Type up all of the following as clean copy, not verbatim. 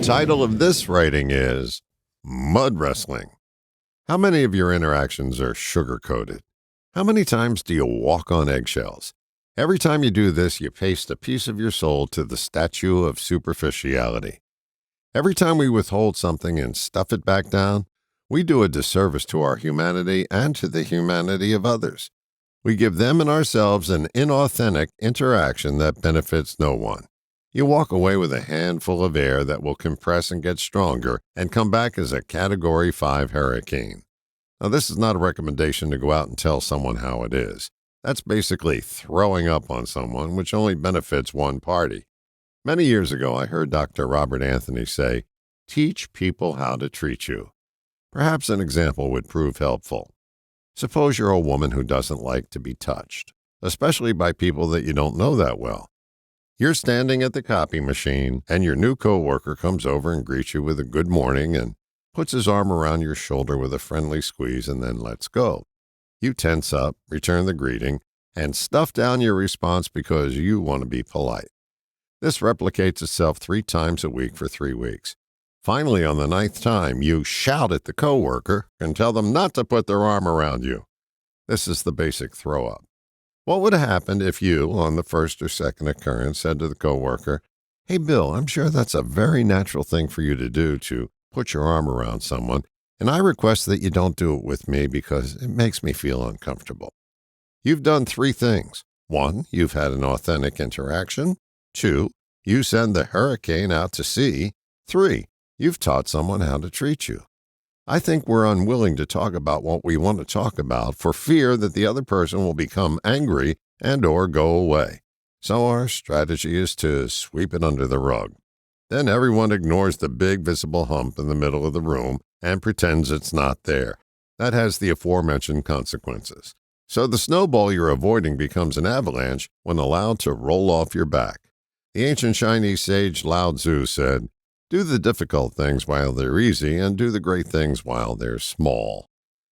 title of this writing is Mud Wrestling. How many of your interactions are sugar-coated? How many times do you walk on eggshells? Every time you do this, you paste a piece of your soul to the statue of superficiality. Every time we withhold something and stuff it back down, we do a disservice to our humanity and to the humanity of others. We give them and ourselves an inauthentic interaction that benefits no one. You walk away with a handful of air that will compress and get stronger and come back as a Category 5 hurricane. Now, this is not a recommendation to go out and tell someone how it is. That's basically throwing up on someone, which only benefits one party. Many years ago, I heard Dr. Robert Anthony say, "Teach people how to treat you." Perhaps an example would prove helpful. Suppose you're a woman who doesn't like to be touched, especially by people that you don't know that well. You're standing at the copy machine, and your new coworker comes over and greets you with a good morning and puts his arm around your shoulder with a friendly squeeze and then lets go. You tense up, return the greeting, and stuff down your response because you want to be polite. This replicates itself 3 times a week for 3 weeks. Finally, on the 9th time, you shout at the coworker and tell them not to put their arm around you. This is the basic throw-up. What would have happened if you, on the 1st or 2nd occurrence, said to the coworker, "Hey, Bill, I'm sure that's a very natural thing for you to do, to put your arm around someone, and I request that you don't do it with me because it makes me feel uncomfortable." You've done 3 things. 1, you've had an authentic interaction. 2, you send the hurricane out to sea. 3, you've taught someone how to treat you. I think we're unwilling to talk about what we want to talk about for fear that the other person will become angry and or go away. So our strategy is to sweep it under the rug. Then everyone ignores the big visible hump in the middle of the room and pretends it's not there. That has the aforementioned consequences. So the snowball you're avoiding becomes an avalanche when allowed to roll off your back. The ancient Chinese sage Lao Tzu said, "Do the difficult things while they're easy, and do the great things while they're small."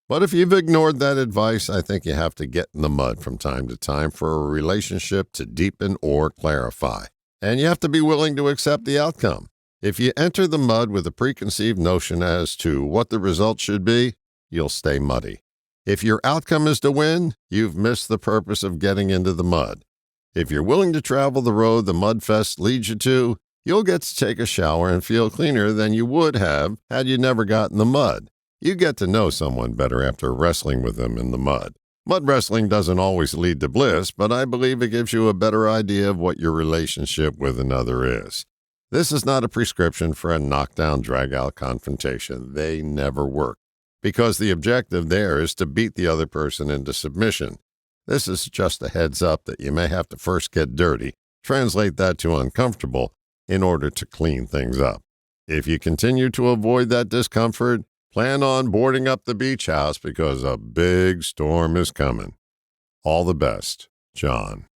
But if you've ignored that advice, I think you have to get in the mud from time to time for a relationship to deepen or clarify. And you have to be willing to accept the outcome. If you enter the mud with a preconceived notion as to what the result should be, you'll stay muddy. If your outcome is to win, you've missed the purpose of getting into the mud. If you're willing to travel the road the Mudfest leads you to, you'll get to take a shower and feel cleaner than you would have had you never gotten the mud. You get to know someone better after wrestling with them in the mud. Mud wrestling doesn't always lead to bliss, but I believe it gives you a better idea of what your relationship with another is. This is not a prescription for a knockdown, drag-out confrontation. They never work, because the objective there is to beat the other person into submission. This is just a heads up that you may have to first get dirty, translate that to uncomfortable, in order to clean things up. If you continue to avoid that discomfort, plan on boarding up the beach house because a big storm is coming. All the best, John.